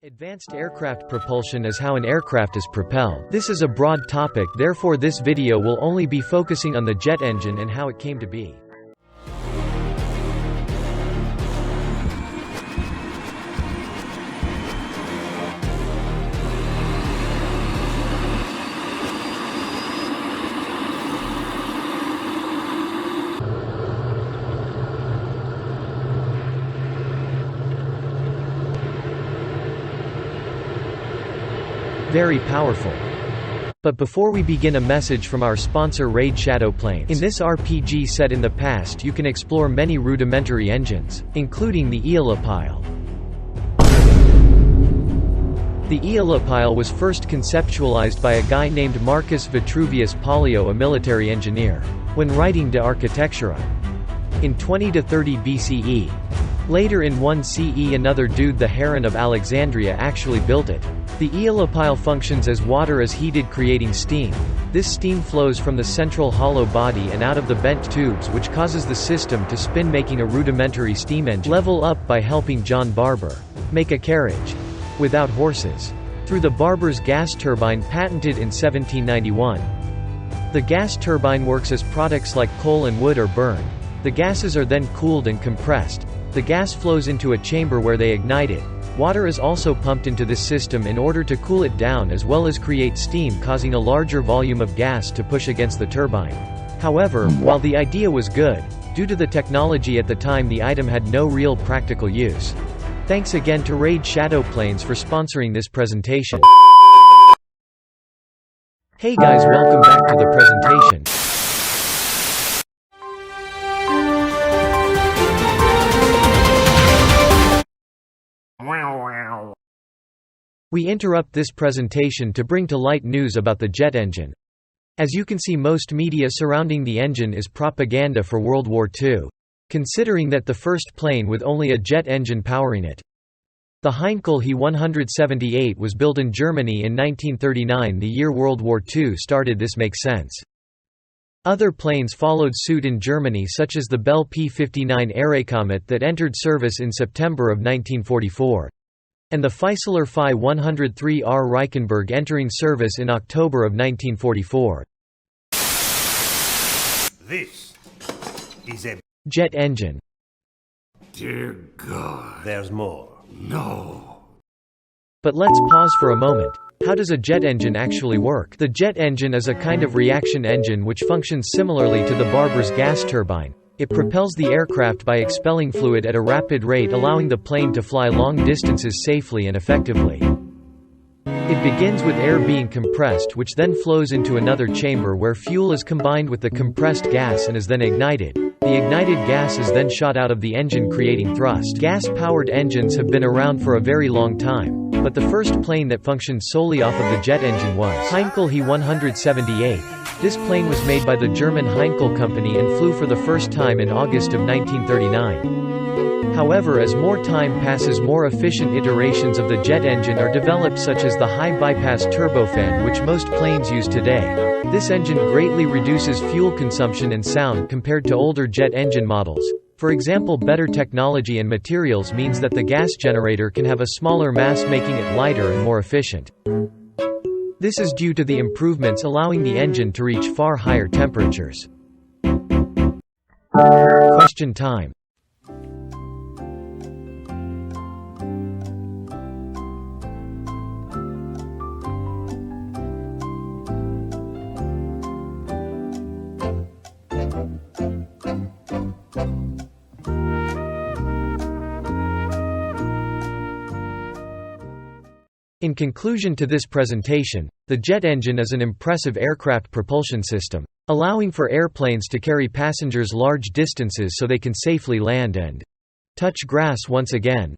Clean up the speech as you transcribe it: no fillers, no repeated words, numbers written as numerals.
Advanced aircraft propulsion is how an aircraft is propelled. This is a broad topic, therefore this video will only be focusing on the jet engine and how it came to be. Very powerful. But before we begin, a message from our sponsor Raid Shadow Planes. In this RPG set in the past, you can explore many rudimentary engines, including the Aerospace. The Aerospace was first conceptualized by a guy named Marcus Vitruvius Pollio, a military engineer, when writing De Architectura in 20 to 30 BCE. Later in 1 CE, another dude, the Heron of Alexandria, actually built it. The Aerospace functions as water is heated, creating steam. This steam flows from the central hollow body and out of the bent tubes, which causes the system to spin, making a rudimentary steam engine. Level up by helping John Barber make a carriage without horses through the Barber's gas turbine, patented in 1791. The gas turbine works as products like coal and wood are burned. The gases are then cooled and compressed. The gas flows into a chamber where they ignite it. Water is also pumped into this system in order to cool it down as well as create steam, causing a larger volume of gas to push against the turbine. However, while the idea was good, due to the technology at the time the item had no real practical use. Thanks again to Raid Shadow Planes for sponsoring this presentation. Hey guys, welcome back to the presentation. We interrupt this presentation to bring to light news about the jet engine. As you can see, most media surrounding the engine is propaganda for World War II, considering that the first plane with only a jet engine powering it. The Heinkel He 178 was built in Germany in 1939, the year World War II started. This makes sense. Other planes followed suit in Germany, such as the Bell P-59 Aerocomet that entered service in September of 1944. And the Fieseler Phi 103R Reichenberg entering service in October of 1944. This is a jet engine. Dear God. There's more. No. But let's pause for a moment. How does a jet engine actually work? The jet engine is a kind of reaction engine which functions similarly to the Barber's gas turbine. It propels the aircraft by expelling fluid at a rapid rate, allowing the plane to fly long distances safely and effectively. It begins with air being compressed, which then flows into another chamber where fuel is combined with the compressed gas and is then ignited. The ignited gas is then shot out of the engine, creating thrust. Gas-powered engines have been around for a very long time, but the first plane that functioned solely off of the jet engine was Heinkel He 178. This plane was made by the German Heinkel company and flew for the first time in August of 1939. However, as more time passes, more efficient iterations of the jet engine are developed, such as the high-bypass turbofan, which most planes use today. This engine greatly reduces fuel consumption and sound compared to older jet engine models. For example, better technology and materials means that the gas generator can have a smaller mass, making it lighter and more efficient. This is due to the improvements allowing the engine to reach far higher temperatures. Question time. In conclusion to this presentation, the jet engine is an impressive aircraft propulsion system, allowing for airplanes to carry passengers large distances so they can safely land and touch grass once again.